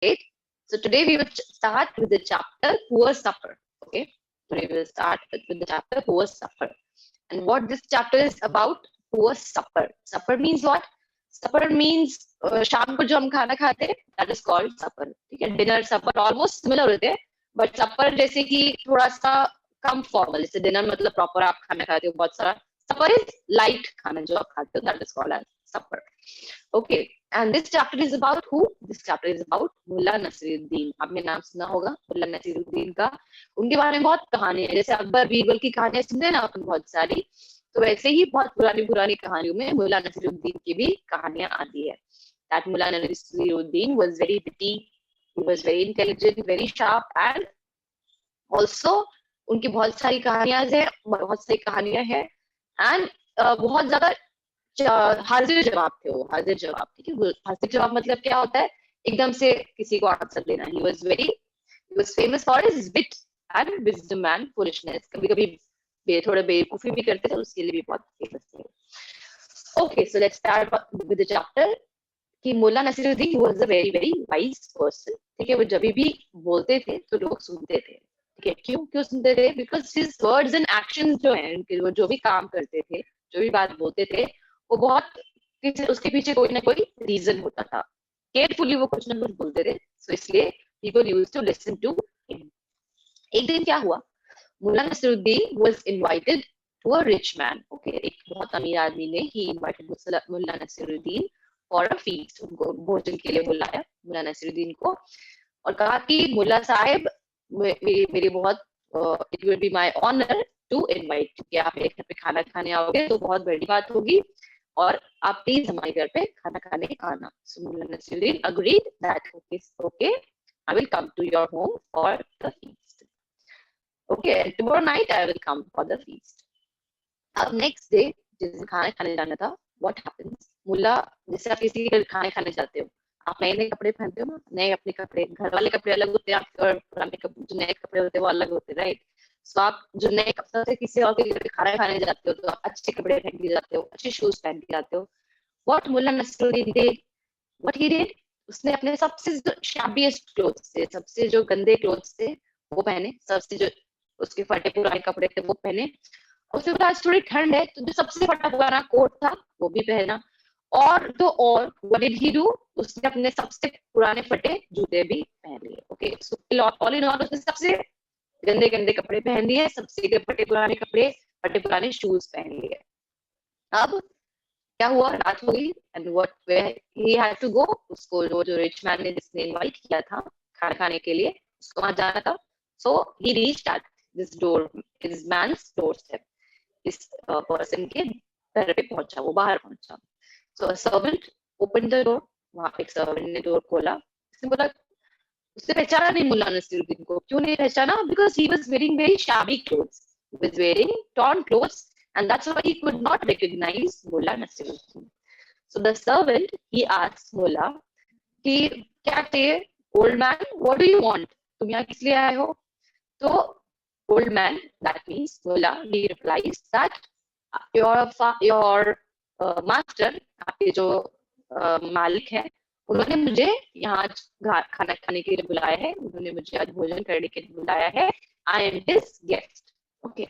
Great. So today we will start with the chapter Poor Supper. Okay. Today we will start with the chapter Poor Supper. And what this chapter is about, Poor Supper. Supper means what? Supper means शाम को जो हम खाना खाते हैं, that is called supper. ठीक है, dinner supper almost similar होते हैं, but supper जैसे कि थोड़ा सा कम formal. जैसे dinner मतलब proper आप खाना खाते हो बहुत सारा. Supper is light खाना जो आप खाते हो, that is called as supper. Okay, and this chapter is about who? This chapter is about मुल्ला नसीरुद्दीन. आपने नाम सुना होगा मुल्ला नसीरुद्दीन का. उनके बारे में बहुत कहानी है, जैसे अकबर बीरबल की कहानियां सुनते हैं ना अपन बहुत सारी, तो वैसे ही बहुत पुरानी पुरानी कहानियों में मुल्ला नसीरुद्दीन की भी कहानियां आती है. That Mulla Naseeruddin was very witty, he was very intelligent, very sharp, and also उनकी बहुत सारी कहानियां हैं एंड बहुत ज्यादा हाजिर जवाब थे वो, हाजिर जवाब. ठीक है, हाजिर जवाब मतलब क्या होता है? एकदम से किसी को आंसर देना. he was famous for his wit and wisdom and foolishness. कभी कभी थोड़ा बेवकूफी भी करते थे, उसके लिए भी बहुत फेमस थे. Okay, so let's start with the chapter. कि मुल्ला Naseeruddin was a very very wise person. ठीक है, वो जब भी बोलते थे तो लोग सुनते थे. ठीक है, क्यों सुनते थे? Because his words and actions जो है उनके, वो जो भी काम करते थे, जो भी बात बोलते थे, वो बहुत उसके पीछे कोई ना कोई रीजन होता था. केयरफुली वो कुछ ना कुछ बोलते थे, सो इसलिए people used to listen to him. एक दिन क्या हुआ? मुल्ला Naseeruddin was invited to a rich man. Okay, एक बहुत अमीर आदमी ने he invited Mulla Naseeruddin for a feast. उनको भोजन के लिए बुलाया मुल्ला नसीरुद्दीन को और कहा कि मुल्ला साहब मेरी बहुत it will be my honor to invite, कि आप मेरे घर पे खाना खाने आओगे तो बहुत बड़ी बात होगी और आप प्लीज हमारे घर पे खाना खाने आना. So Mulla Naseeruddin agreed that okay, I will come to your home for the feast. Okay, and tomorrow night I will come for the feast. अब next day जिस खाना खाने जाना था, what happens? मुल्ला, जैसे आप किसी के खाने खाने जाते हो, आप नए नए कपड़े पहनते हो ना, नए अपने कपड़े, घर वाले कपड़े अलग होते हैं आपके और पुराने जो नए कपड़े होते हैं वो अलग होते हैं, राइट? सो आप जो नए कपड़े से किसी और के घर पे खाना खाने जाते हो तो आप अच्छे कपड़े पहन के जाते हो, अच्छे शूज पहन के जाते हो. What Mulla Nasruddin did, what he did, उसने अपने सबसे शैबिएस्ट क्लोथ्स थे, सबसे जो गंदे क्लोथ्स थे वो पहने, सबसे जो उसके फटे पुराने कपड़े थे वो पहने. उसके बाद आज थोड़ी ठंड है तो जो सबसे फटा पुराना कोट था वो भी पहना. और तो और व्हाट डिड ही डू, उसने अपने सबसे पुराने फटे जूते भी पहन लिए. Okay, so all in all उसने सबसे गंदे गंदे कपड़े पहन लिए, सबसे फटे पुराने कपड़े, फटे पुराने शूज पहन लिए. अब क्या हुआ? रात हो गई and what he had to go. उसको जो रिच मैन ने जिसने इनवाइट किया था खाना खाने के लिए, उसको वहां जाना था. So he reached at this door, this man's doorstep. इस पर्सन के घर पे पहुंचा, वो बाहर पहुंचा. So servant open the door. वहां पे एक सर्वेंट ने डोर खोला. उसने बोला, उसने पहचाना नहीं मुल्ला नसीरुद्दीन को. क्यों नहीं पहचाना? Because he was wearing very shabby clothes, he was wearing torn clothes and that's why he could not recognize Mullah Nasiruddin. So the servant, he asked Mullah कि क्या चाहिए? Old man, what do you want? तुम यहाँ किस लिए आए हो? तो old man, that means Mullah, he replies that your master, आपके जो मालिक है, उन्होंने मुझे यहाँ खाना खाने के लिए बुलाया है, उन्होंने मुझे आज भोजन करने के लिए बुलाया है. I am his guest. Okay.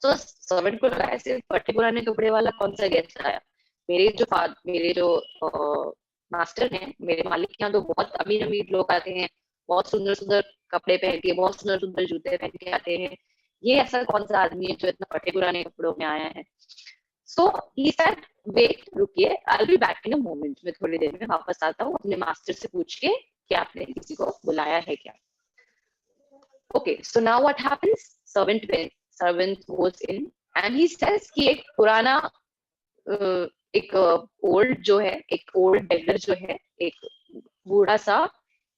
तो सर्वेंट को लगा ऐसे फटे पुराने कपड़े वाला कौन सा गेस्ट आया. मेरे जो मास्टर हैं, मेरे मालिक के यहाँ तो बहुत अमीर अमीर लोग आते हैं, बहुत सुंदर सुंदर कपड़े पहन के, बहुत सुंदर सुंदर जूते पहन के आते हैं. ये ऐसा कौन सा आदमी है जो इतना फटे पुराने कपड़ों में आया है? सो ही सेड वेट, रुकिए, I will be back in a moment. मैं थोड़ी देर में वापस आता हूँ. अपने मास्टर से पूछ के कि आपने किसी को बुलाया है क्या. Okay, so now what happens? Servant goes in and he says कि एक पुराना एक ओल्ड जो है, एक ओल्ड बेगर जो है, एक बूढ़ा सा,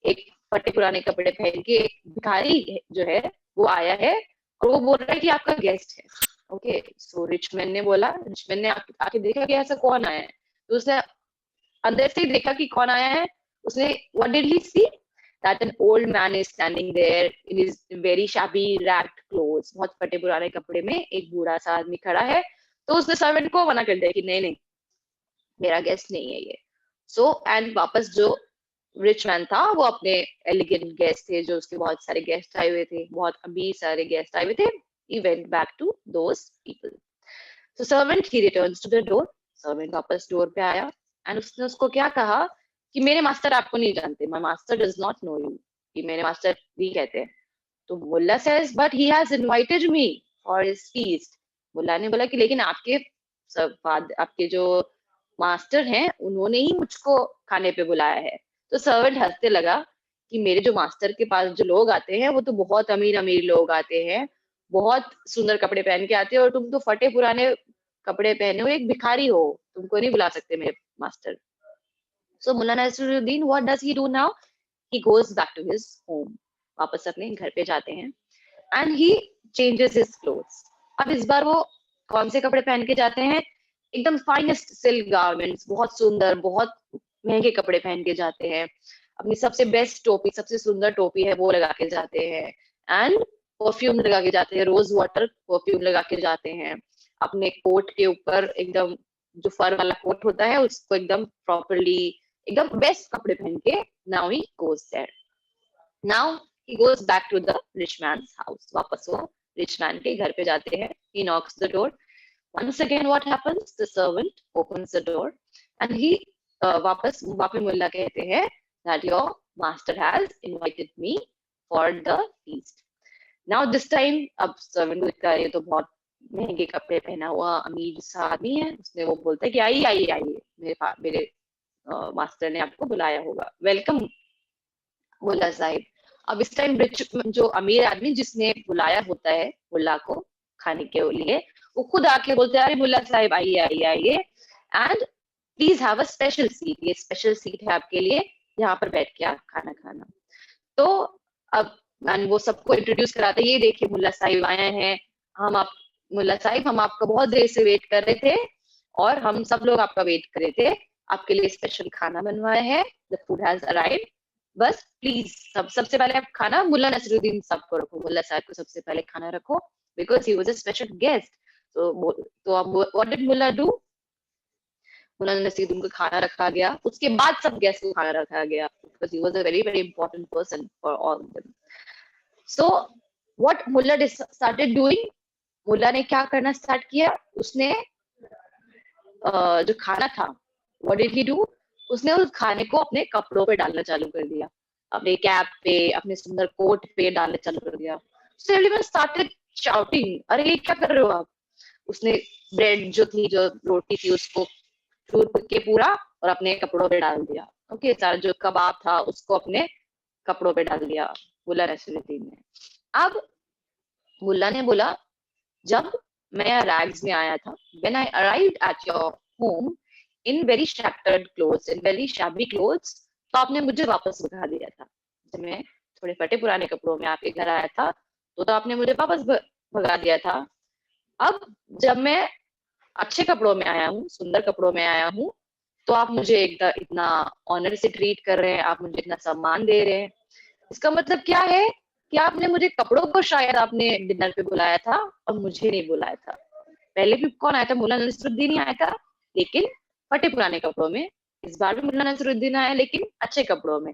एक फटे पुराने कपड़े पहन के एक भिखारी जो है वो आया है और वो बोल रहा है कि आपका गेस्ट है. ओके, सो रिचमैन ने आके देखा कि ऐसा कौन आया है. तो उसने अंदर से देखा कि कौन आया है. उसने what did he see, that an old man is standing there in his very shabby ragged clothes. बहुत फटे पुराने कपड़े में एक बूढ़ा सा आदमी खड़ा है. तो उसने सर्वेंट को मना कर दिया कि नहीं नहीं, मेरा गेस्ट नहीं है ये. सो एंड वापस जो रिच मैन था, वो अपने एलिगेंट गेस्ट थे, जो उसके बहुत सारे गेस्ट आए हुए थे, बहुत अमीर सारे गेस्ट आए हुए थे. He went back to those people. So servant he returns to the door. Servant वापस डोर पे आया एंड उसने उसको क्या कहा कि मेरे मास्टर आपको नहीं जानते. My master does not know you. कि मेरे मास्टर भी कहते हैं. तो Mulla says but he has invited me for his feast. Mulla ने बोला कि लेकिन आपके सब आपके जो मास्टर हैं उन्होंने ही मुझको खाने पे बुलाया है. तो सर्वेंट हंसते लगा कि मेरे जो मास्टर के पास जो लोग आते हैं वो तो बहुत अमीर अमीर लोग आते हैं, बहुत सुंदर कपड़े पहन के आते हैं, और तुम तो फटे पुराने कपड़े पहने हो, एक भिखारी हो, तुमको नहीं बुला सकते मेरे master. So Mulla Nasruddin what does he do now? He goes back to his home. वापस अपने घर पे जाते हैं and he changes his clothes. अब इस बार वो कौन से कपड़े पहन के जाते हैं? एकदम फाइनेस्ट सिल्क गारमेंट्स, बहुत सुंदर, बहुत महंगे कपड़े पहन के जाते हैं. अपनी सबसे बेस्ट टोपी, सबसे सुंदर टोपी है वो लगा के जाते हैं एंड परफ्यूम लगा के जाते हैं, रोज वाटर परफ्यूम लगा के जाते हैं. अपने कोट के ऊपर एकदम जो फर वाला कोट होता है उसको एकदम प्रॉपरली, एकदम बेस्ट कपड़े पहन के now he goes there. Now he goes back to the rich man's house. वापस वो rich man के घर पे जाते हैं. He knocks the door. Once again, what happens? The servant opens the door and he वापस वापस मुल्ला कहते हैं that your master has invited me for the feast. Now this time अब servant को दिखता है ये तो बहुत महंगे कपड़े पहना हुआ अमीर सा आदमी है. उसने वो बोलता है कि आइए आइए आइए, मेरे मास्टर ने आपको बुलाया होगा, वेलकम मुल्ला साहिब. अब इस टाइम रिच जो अमीर आदमी जिसने बुलाया होता है मुल्ला को खाने के लिए, वो खुद आके बोलते हैं अरे मुल्ला साहिब आइए आइए आइए and please have a special seat. ये स्पेशल सीट है आपके लिए, यहाँ पर बैठ के आप खाना खाना. तो अब वो सबको इंट्रोड्यूस कराते हैं, ये देखिए मुल्ला साहिब आए हैं, हम आप मुल्ला साहिब हम आपका बहुत देर से वेट कर रहे थे और हम सब लोग आपका वेट कर रहे थे, आपके लिए स्पेशल खाना बनवाया है, द फूड हैज अराइव्ड. बस प्लीज सबसे पहले आप खाना मुल्ला नसरुद्दीन सबको रखो, मुल्ला साहब को सबसे पहले खाना रखो because he was a special guest. तो अब what did Mulla do? Mulla Nasruddin को खाना रखा गया, उसके बाद सब गेस्ट को खाना रखा गया because he was a very very important person for all of them. So what Mulla started doing, Mulla ने क्या करना स्टार्ट किया? उसने जो खाना था, व्हाट डिड ही डू? उसने उस खाने को अपने कपड़ों पे डालना चालू कर दिया, अपने कैप पे, अपने सुंदर कोट पे डालना चालू कर दिया. So everyone started shouting, अरे ये क्या कर रहे हो आप? उसने ब्रेड जो थी, जो रोटी थी, उसको चूर के पूरा और अपने कपड़ों पे डाल दिया. ओके, सारा जो कबाब था उसको अपने कपड़ों पे डाल दिया मुल्ला नसरुद्दीन ने. अब मुल्ला ने बोला जब मैं रैग्स में आया था, when I arrived at your home in very shattered clothes, in very shabby clothes, तो आपने मुझे वापस भगा दिया था. जब मैं थोड़े फटे पुराने कपड़ों में आपके घर आया था तो आपने मुझे वापस भगा दिया था. अब जब मैं अच्छे कपड़ों में आया हूँ, सुंदर कपड़ों में आया हूँ, तो आप मुझे इतना ऑनर से ट्रीट कर रहे हैं, आप मुझे इतना सम्मान दे रहे हैं. इसका मतलब क्या है कि आपने मुझे कपड़ों को शायद आपने डिनर पे बुलाया था और मुझे नहीं बुलाया था. पहले भी कौन आया था? मुल्ला नसरुद्दीन ही आया था, लेकिन फटे पुराने कपड़ों में. इस बार भी मुल्ला नसरुद्दीन आया लेकिन अच्छे कपड़ों में.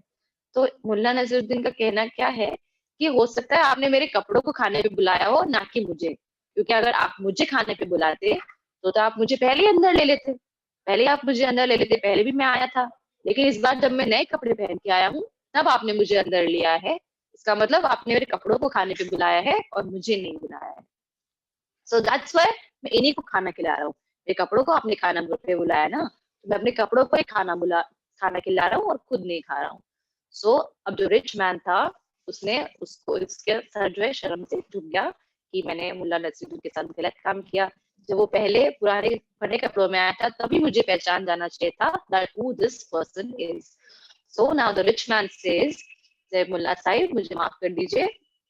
तो मुल्ला नसरुद्दीन का कहना क्या है कि हो सकता है आपने मेरे कपड़ों को खाने पे बुलाया हो, ना कि मुझे, क्योंकि अगर आप मुझे खाने पे बुलाते तो आप मुझे पहले ही अंदर ले लेते, पहले आप मुझे अंदर ले लेते, पहले भी मैं आया था. लेकिन इस बार जब मैं नए कपड़े पहन के आया हूँ तब आपने मुझे अंदर लिया है. इसका मतलब आपने मेरे कपड़ों को खाने पे बुलाया है और मुझे नहीं बुलाया है. सो दैट्स व्हाई मैं इन्हीं को खाना खिला रहा हूँ. मेरे कपड़ों को आपने खाना पे बुलाया ना, तो मैं अपने कपड़ों को ही खाना खिला रहा हूँ और खुद नहीं खा रहा हूँ. सो अब जो रिच मैन था उसने उसको इसके सर जो है शर्म से झुक गया कि मैंने मुल्ला नसरुद्दीन के साथ गलत काम किया. जब वो पहले पुराने फटे कपड़ों में आया था तभी मुझे पहचान जाना चाहिए था that who this person is. So now the rich man says, मुल्ला साहिब मुझे माफ कर दीजिए,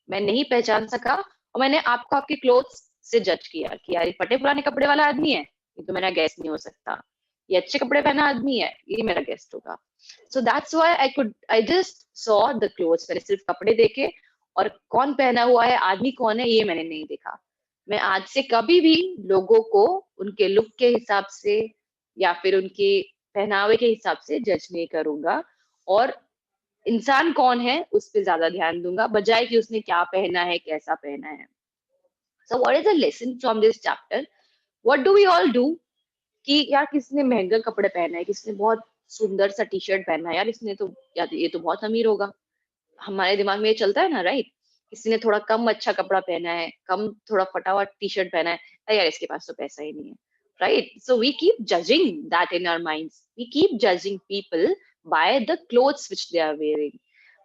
मैं नहीं पहचान सका और मैंने आपको आपके क्लोथ्स से जज किया कि यार ये फटे पुराने कपड़े वाला आदमी है, ये तो मेरा गेस्ट नहीं हो सकता. ये अच्छे कपड़े पहना आदमी है, ये मेरा गेस्ट होगा. So that's why I just saw the clothes. मैंने सिर्फ कपड़े देखे और कौन पहना हुआ है, आदमी कौन है, ये मैंने नहीं देखा. मैं आज से कभी भी लोगों को उनके लुक के हिसाब से या फिर उनके पहनावे के हिसाब से जज नहीं करूंगा. और इंसान कौन है उस पे ज्यादा ध्यान दूंगा, बजाय कि उसने क्या पहना है, कैसा पहना है. So what is the lesson from this chapter? What do we all do? कि यार किसने महंगे कपड़े पहना है, किसने बहुत सुंदर सा टी शर्ट पहना है, यार इसने तो, यार ये तो बहुत अमीर होगा. हमारे दिमाग में ये चलता है ना, राइट? किसी ने थोड़ा कम अच्छा कपड़ा पहना है, कम थोड़ा फटा हुआ टी शर्ट पहना है, अरे यार इसके पास तो पैसा ही नहीं है, right? So we keep judging that in our minds, we keep judging people by the clothes which they are wearing.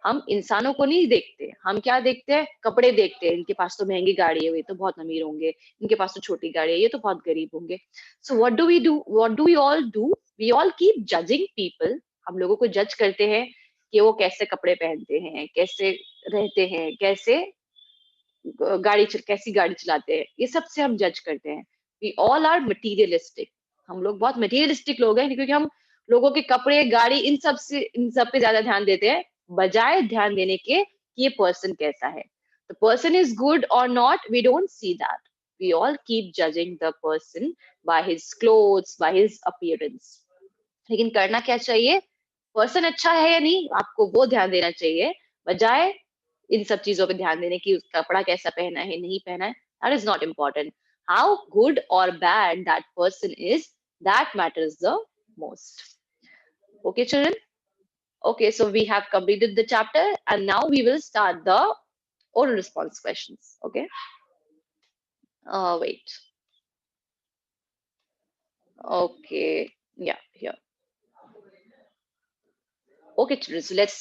हम इंसानों को नहीं देखते, हम क्या देखते हैं? कपड़े देखते हैं. इनके पास तो महंगी गाड़ी है, ये तो बहुत अमीर होंगे. इनके पास तो छोटी गाड़ी है, ये तो बहुत गरीब होंगे. So what do we do, what do we all do? We all keep judging people. हम लोगों को जज करते हैं कि वो कैसे कपड़े पहनते हैं, कैसे रहते हैं, कैसे कैसी गाड़ी चलाते हैं, ये सब से हम जज करते हैं. We all are materialistic. हम लोग बहुत मटीरियलिस्टिक लोग हैं, क्योंकि हम लोगों के कपड़े, गाड़ी, इन सब पे ज्यादा ध्यान देते हैं, बजाय ध्यान देने के कि ये पर्सन कैसा है. द पर्सन इज गुड और not, we don't see that. We all keep judging the person by his clothes, by his appearance. लेकिन करना क्या चाहिए? पर्सन अच्छा है या नहीं, आपको वो ध्यान देना चाहिए, बजाय इन सब चीजों पे ध्यान देने की कपड़ा कैसा पहना है, नहीं पहना है. That is not important. How good और bad that person is, that matters the most. Okay, children? Okay, so we have completed the chapter and now we will start the oral response questions. Okay. Wait. Okay. Yeah, here. Okay, children. So let's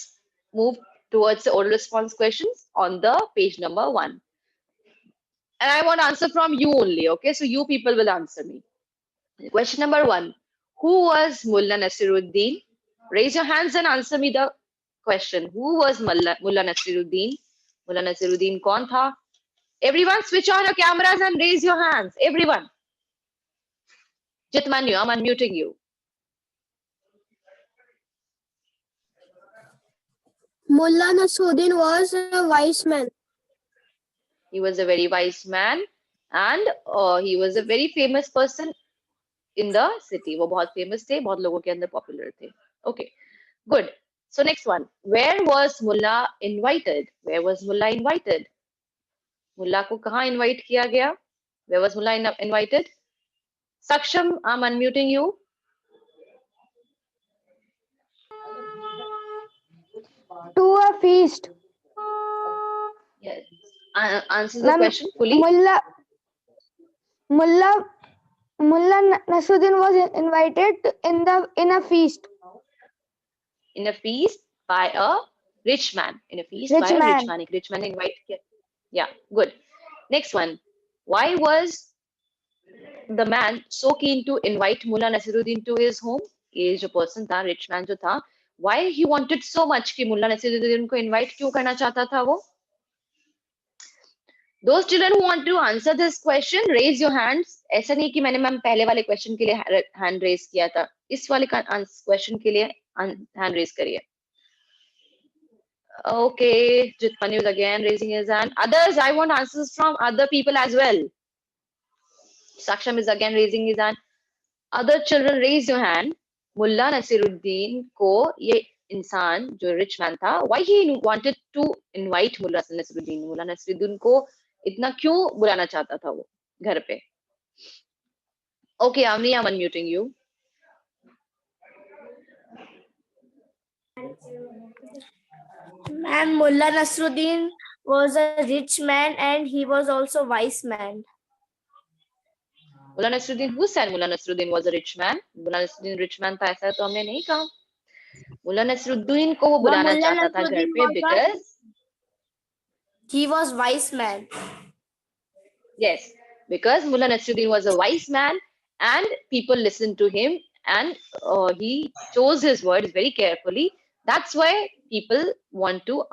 move towards the oral response questions on the page number 1. And I want answer from you only. Okay, so you people will answer me. Question number 1. Who was Mullah Nasiruddin? Raise your hands and answer me the question. Who was Mullah Nasiruddin? Mullah Nasiruddin kaun tha? Everyone switch on your cameras and raise your hands. Everyone. Jitmanyu, I'm unmuting you. Mullah Nasruddin was a wise man. He was a very wise man and he was a very famous person in the city. वो बहुत famous थे, बहुत लोगों के अंदर popular थे. Okay, good. So next one. Where was Mullah invited? Where was Mullah invited? Mullah को कहाँ invite किया गया? Where was Mullah invited? Saksham, I'm unmuting you. To a feast. Yes. Answer the question fully. Mullah Nasruddin was invited in a feast. In a feast by a rich man. In a feast Rich by a man. rich man. एक rich man invite किया. Yeah, good. Next one. Why was the man so keen to invite Mullah Nasiruddin to his home? ये जो person था, rich man जो था, why he wanted so much कि Mullah Nasiruddin को invite क्यों करना चाहता था वो? Those children who want to answer this question, raise your hands. ऐसा नहीं कि मैंने मैम पहले वाले question के लिए hand raise किया था. इस वाले question के लिए hand raise करिए. Okay, Jitmanu is again raising his hand. Others, I want answers from other people as well. Saksham is again raising his hand. Other children, raise your hand. Mullah Nasiruddin को ये इंसान जो rich man था, why he wanted to invite Mullah Nasiruddin? Mullah Nasiruddin को इतना क्यों बुलाना चाहता था वो घर पे? Okay, Amni, I'm unmuting you. And Mullah Nasruddin was a rich man and he was also a wise man. Mullah Nasruddin, who said Mullah Nasruddin was a rich man? Mullah Nasruddin rich man था ऐसा तो हमने नहीं कहा. Mullah Nasruddin को वो बुलाना चाहता था घर पे because he was wise man. yes, because Mullah Nasruddin was a wise man and people listened to him and he chose his words very carefully. That's why people want to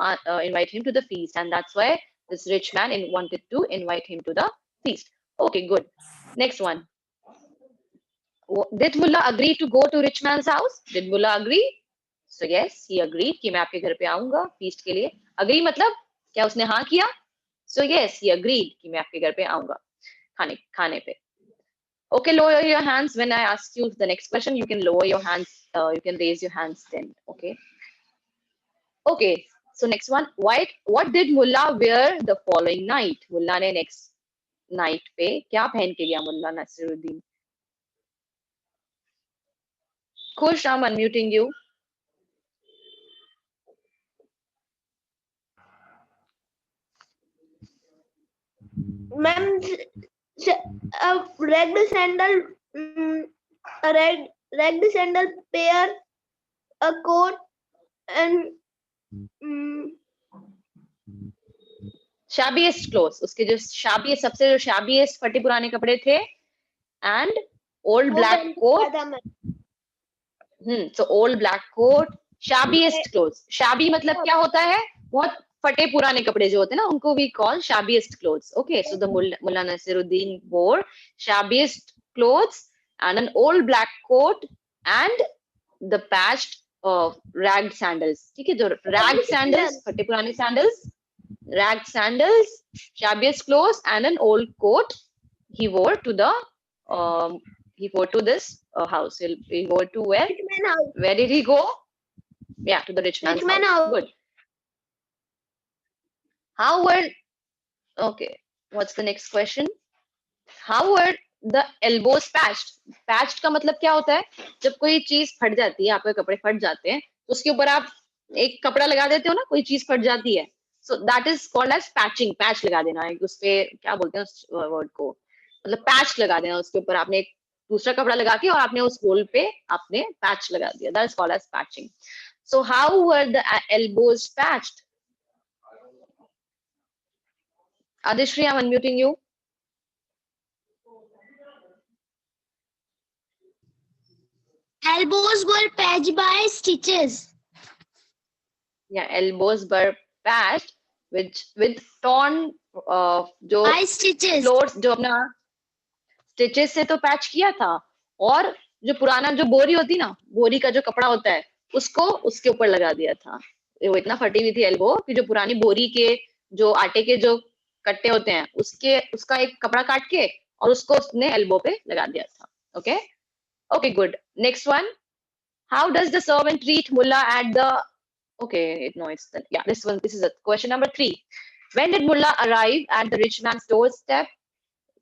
invite him to the feast, and that's why this rich man wanted to invite him to the feast. Okay, good. Next one. Did Mullah agree to go to rich man's house? Did Mullah agree? So yes, he agreed कि मैं आपके घर पे आऊंगा feast के लिए. Agree मतलब क्या उसने हाँ किया? So yes, he agreed कि मैं आपके घर पे आऊंगा खाने पे. Okay, lower your hands when I ask you the next question. You can lower your hands. You can raise your hands then. Okay. Okay, so next one. What did Mullah wear the following night? Mullah ने next night पे क्या पहन के गया मुल्ला Naseeruddin? Khush, I'm unmuting you. Ma'am, a red sandal, a red sandal pair, a coat, and Shabbiest clothes. उसके जो shabby सबसे जो shabbiest फटे पुराने कपड़े थे and old black coat. So old black coat, shabbiest clothes. Shabby मतलब क्या होता है? बहुत फटे पुराने कपड़े जो होते हैं ना उनको we call shabbiest clothes. Okay, so the Mullah Nasiruddin wore shabbiest clothes and an old black coat and the patched ragged sandals. ठीक है, जो ragged sandals, फटे पुराने sandals, ragged sandals, shabbiest clothes and an old coat he wore to the this house. He wore to where? Where did he go? Yeah, to the rich man's house. Good. How were, okay, what's the next question? How were the elbows patched? Patched का मतलब क्या होता है? जब कोई चीज फट जाती है, आपके कपड़े फट जाते हैं, तो उसके ऊपर आप एक कपड़ा लगा देते हो ना, कोई चीज फट जाती है. So that is called as patching. Patch लगा देना है, उस पे क्या बोलते हैं उस वर्ड को? मतलब पैच लगा देना, उसके ऊपर आपने एक दूसरा कपड़ा लगा के और आपने उस होल पे आपने पैच लगा दिया. That is called as patching. So how were the elbows patched? Adishri, I'm unmuting you. elbows were patched by stitches. Yeah, elbows were patched with torn जो By stitches. floors जो अपना stitches से तो patch किया था, और जो पुराना जो बोरी होती ना, बोरी का जो कपड़ा होता है उसको उसके ऊपर लगा दिया था. वो इतना फटी हुई थी एल्बो कि जो पुरानी बोरी के जो आटे के जो कट्टे होते हैं उसका एक कपड़ा काट के और उसको उसने एल्बो पे लगा दिया था. Okay okay good. Next one. How does the servant treat Mulla at the, okay, no, it's the, yeah, this one. This is a question number 3. When did Mullah arrive at the rich man's doorstep?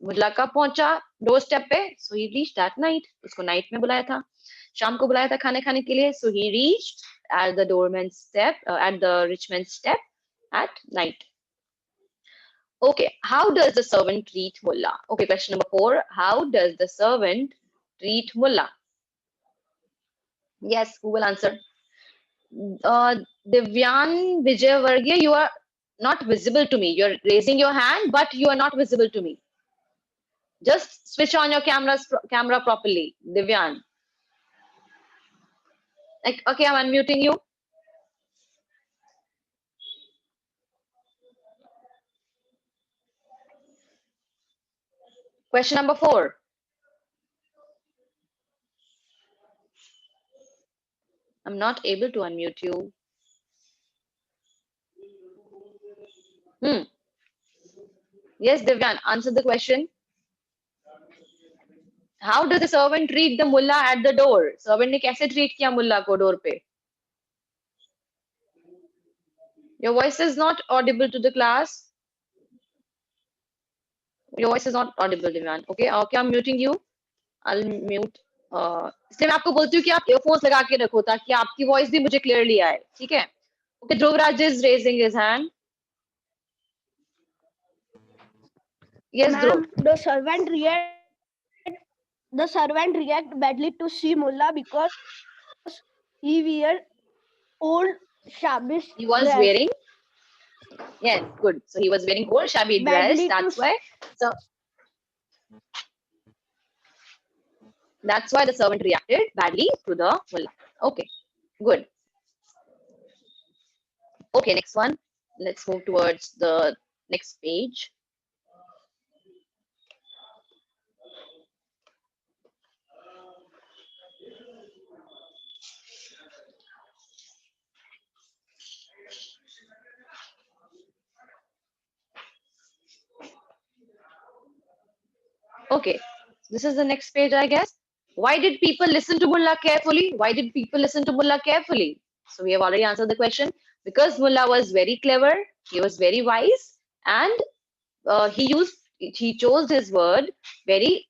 Mullah कब पहुंचा doorstep पे? So he reached that night. उसको night में बुलाया था, शाम को बुलाया था खाने खाने के लिए. So he reached at the doorman's step, at the rich man's step at night. Okay, how does the servant treat Mullah? Okay, question number 4. How does the servant treat Mullah? Yes, who will answer? Divyan Vijayvargiya, you are not visible to me. You're raising your hand, but you are not visible to me. Just switch on your camera properly, Divyan. Like, okay, I'm unmuting you. Question number 4. I'm not able to unmute you. Yes, Divyan, answer the question. How does the servant treat the mullah at the door? Servant ने कैसे treat किया मुल्ला को door पे? Your voice is not audible to the class. Your voice is not audible, Divyan. Okay, I'm muting you. I'll mute. इसलिए मैं आपको बोलती हूँ कि आप earphones लगा के रखो ताकि आपकी voice भी मुझे clearly आए. ठीक है? Okay, Dhruvraj is raising his hand. Yes, Dhruv. The servant react badly to see Mullah because he wear old shabby He was dress. wearing. Yes, good. So he was wearing old shabby dress. Badly That's to- why. So that's why the servant reacted badly to the mullah. Okay, good. Okay, next one. Let's move towards the next page. Okay, this is the next page, I guess. Why did people listen to mullah carefully? Why did people listen to mullah carefully? So we have already answered the question. Because Mullah was very clever, he was very wise, and he chose his word very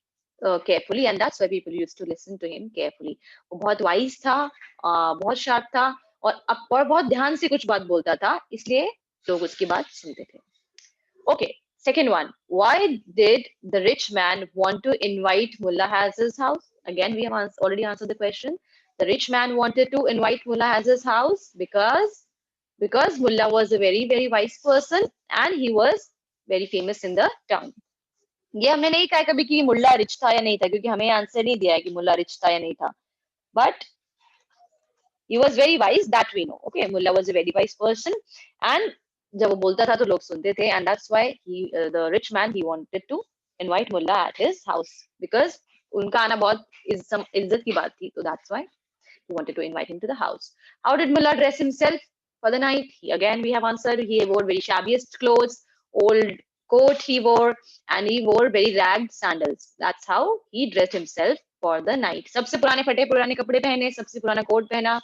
carefully, and that's why people used to listen to him carefully. वो बहुत wise था, बहुत sharp था, और बहुत ध्यान से कुछ बात बोलता था, इसलिए लोग उसकी बात सुनते थे. Okay, second one. Why did the rich man want to invite Mullah as his house? Again, we have already answered the question. The rich man wanted to invite Mullah as his house because Mullah was a very, very wise person and he was very famous in the town. ये हमने नहीं कहा कभी कि मुल्ला rich था या नहीं था, क्योंकि हमें आंसर नहीं दिया है कि मुल्ला रिच था या नहीं था. But he was very wise, that we know. Okay, Mullah was a very wise person, and जब वो बोलता था तो लोग सुनते थे, and that's why the rich man, he wanted to invite Mullah at his house because उनका आना बहुत इज्जत की बात थी, so that's why he wanted to invite him to the house. How did Mullah dress himself for the night? Again, we have answered. He wore very shabbiest clothes, old coat he wore, and he wore very ragged sandals. That's how he dressed himself for the night. सबसे पुराने फटे पुराने कपड़े पहने, सबसे पुराना coat पहना,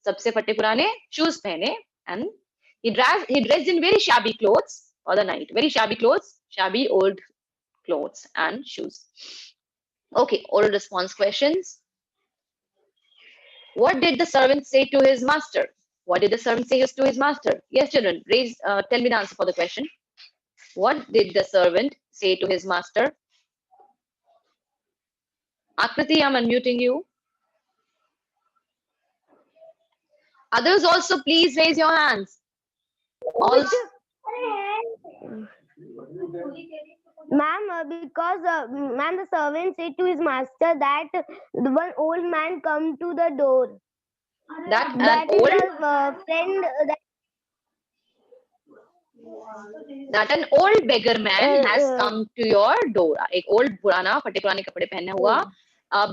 सबसे फटे पुराने shoes पहने, and he dressed in very shabby clothes for the night. Very shabby clothes, shabby old clothes and shoes. Okay, oral response questions. What did the servant say to his master? What did the servant say to his master? Yes, children, tell me the answer for the question. What did the servant say to his master? Akriti, I'm unmuting you. Others also, please raise your hands. Also, Ma'am, because ma'am, the servant said to his master that the one old man come to the door. that That an is old a friend. that an old beggar man has Uh, come to your door. एक old पुराना फटे पुराने कपड़े पहना हुआ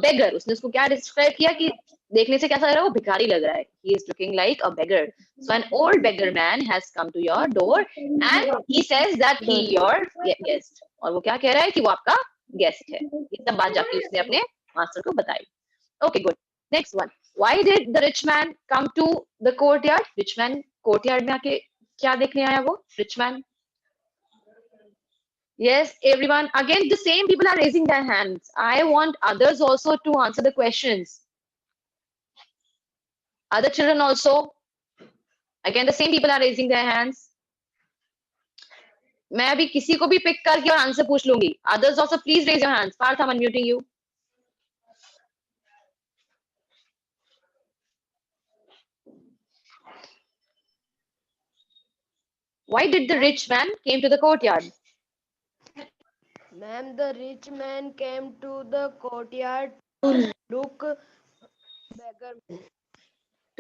beggar, उसने उसको क्या describe किया कि देखने से कैसा लग रहा है, वो भिखारी लग रहा है. He is looking like a beggar. So an old beggar man has come to your door and he says that he your guest. और वो क्या कह रहा है कि वो आपका guest है. ये सब बात जाके उसने अपने master को बताई. Okay, good. Next one. Why did the rich man come to the courtyard? Rich man courtyard में आके क्या देखने आया वो? Rich man. Yes, everyone. Again, the same people are raising their hands. I want others also to answer the questions. Other children also. Again, the same people are raising their hands. मैं अभी किसी को भी pick करके और answer पूछ लूंगी. Others also, please raise your hands. Parth, I'm unmuting you. Why did the rich man came to the courtyard? Ma'am, the rich man came to the courtyard to look beggar.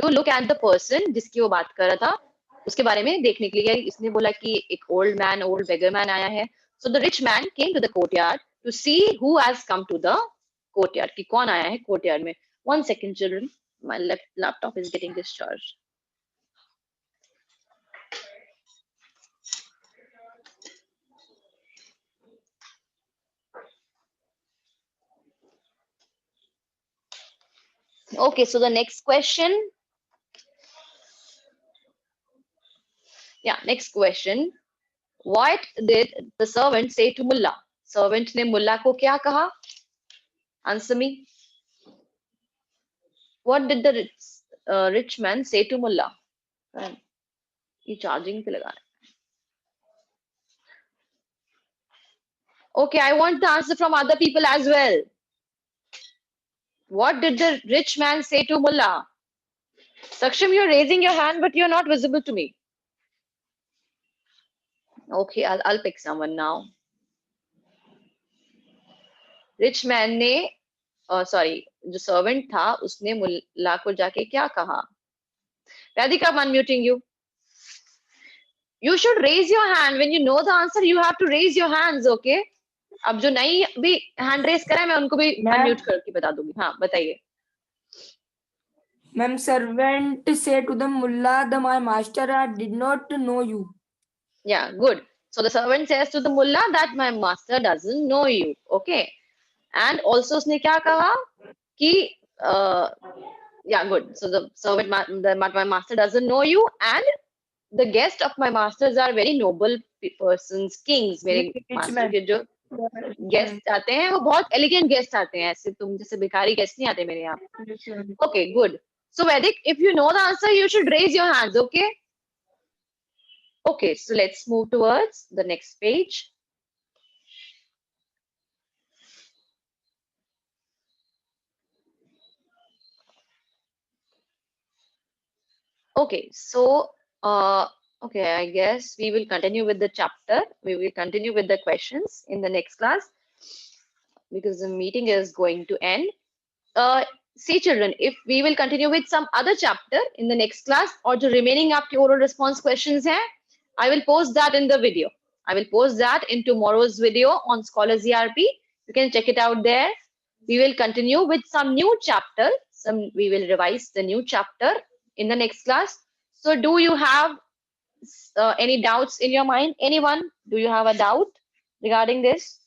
To look at the person जिसकी वो बात कर रहा था, उसके बारे में देखने के लिए. इसने बोला कि एक old man, old beggar man आया है. So the rich man came to the courtyard to see who has come to the courtyard. कि कौन आया है courtyard में. 1 second, children. My laptop is getting discharged. Okay, so the next question. Yeah, next question. What did the servant say to Mullah? Servant ने मुल्ला को क्या कहा? Answer me. What did the rich man say to Mullah? ये charging पे लगा. Okay, I want the answer from other people as well. What did the rich man say to Mullah? Saksham, you're raising your hand, but you're not visible to me. Okay, I'll pick someone now. Rich man ने sorry, जो servant था उसने मुल्ला को जाके क्या कहा? Radhika, I'm unmuting you. You should raise your hand when you know the answer. You have to raise your hands, okay? अब जो नहीं भी hand raise करा है मैं उनको भी unmute करके बता दूंगी. हाँ, बताइए. Ma'am, servant said to the mullah, my master did not know you. Yeah, good. So the servant says to the mullah that my master doesn't know you. Okay. And also उसने क्या कहा कि yeah, good. So the servant, my master doesn't know you, and the guest of my masters are very noble persons, kings. मेरे master के जो guest आते हैं वो बहुत एलिगेंट गेस्ट आते हैं, ऐसे तुम जैसे भिखारी गेस्ट नहीं आते मेरे यहाँ. Okay, good. So Vedic, if you know the answer, you should raise your hands. Okay. Okay, so let's move towards the next page. Okay, so okay, I guess we will continue with the chapter. We will continue with the questions in the next class because the meeting is going to end. See children, if we will continue with some other chapter in the next class, or the remaining आपके oral response questions हैं, I will post that in the video. I will post that in tomorrow's video on Scholars ERP. You can check it out there. We will continue with some new chapter. We will revise the new chapter in the next class. So do you have any doubts in your mind? Anyone? Do you have a doubt regarding this?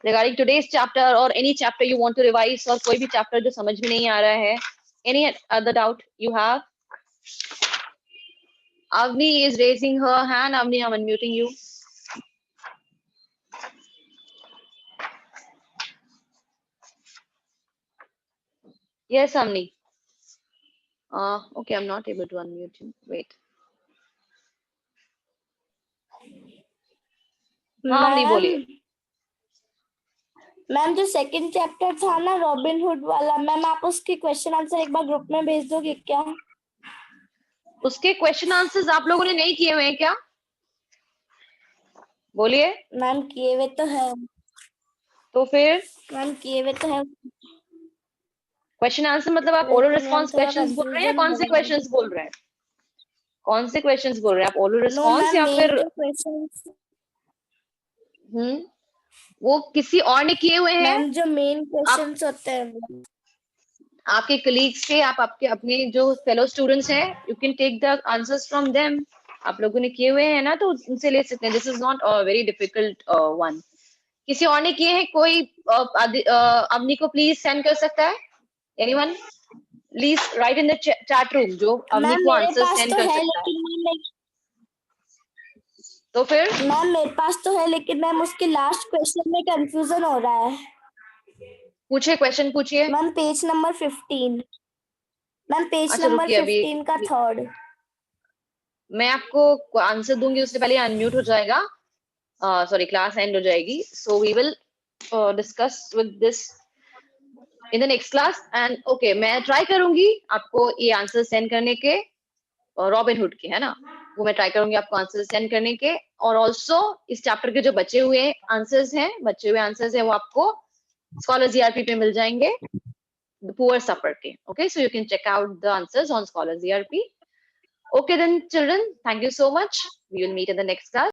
Regarding today's chapter or any chapter you want to revise, or कोई भी chapter जो समझ में नहीं आ रहा है? Any other doubt you have? Avni is raising her hand. Avni, I'm unmuting you. Yes, Avni. Okay, I'm not able to unmute you. Wait. हाँ अवनी बोलिए. मैम जो सेकंड चैप्टर था ना रॉबिन हुड वाला, मैम आप उसके क्वेश्चन आंसर एक बार group में भेज दोगे क्या? उसके क्वेश्चन आंसर्स आप लोगों ने नहीं किए हुए हैं क्या? बोलिए. मैम किए हुए तो है. तो फिर मैम किए हुए तो है. क्वेश्चन आंसर मतलब आप ओरल रिस्पॉन्स क्वेश्चंस बोल रहे हैं या कौन से क्वेश्चंस बोल रहे हैं? कौन से क्वेश्चंस बोल रहे हैं आप? ओरल रिस्पॉन्स या फिर वो किसी और ने किए हुए हैं? मैम जो मेन क्वेश्चंस होते हैं आपके कलीग्स के, आप आपके अपने जो फेलो स्टूडेंट्स हैं, you can take the answers from them. आप लोगों ने किए हुए हैं ना, तो उनसे ले सकते हैं. This is not a very difficult one. किसी और ने किए हैं? कोई अवनी को प्लीज सेंड कर सकता है? Anyone please right in the chat room जो अवनी को आंसर सेंड कर सकता है. तो फिर मैम मेरे पास तो है, लेकिन मैम उसके लास्ट क्वेश्चन में कंफ्यूजन हो रहा है. पूछिए, क्वेश्चन पूछिए. Ma'am page number 15. Ma'am page अच्छा, नंबर रुकिए, अभी 15 का थर्ड. मैं आपको आंसर दूंगी, उससे पहले अनम्यूट हो जाएगा. सॉरी, क्लास एंड हो जाएगी. So we will discuss with this in the next class. And okay, मैं ट्राई करूंगी आपको ये आंसर सेंड करने के, रॉबिन हुड के, है ना, वो मैं ट्राई करूंगी आपको आंसर सेंड करने के. और ऑल्सो इस चैप्टर के जो बचे हुए आंसर्स हैं वो आपको स्कॉलर्स ERP पे मिल जाएंगे, the poor supper के. Okay, so you can check out the answers on Scholars ERP. Okay then children, thank you so much. We will meet in the next class.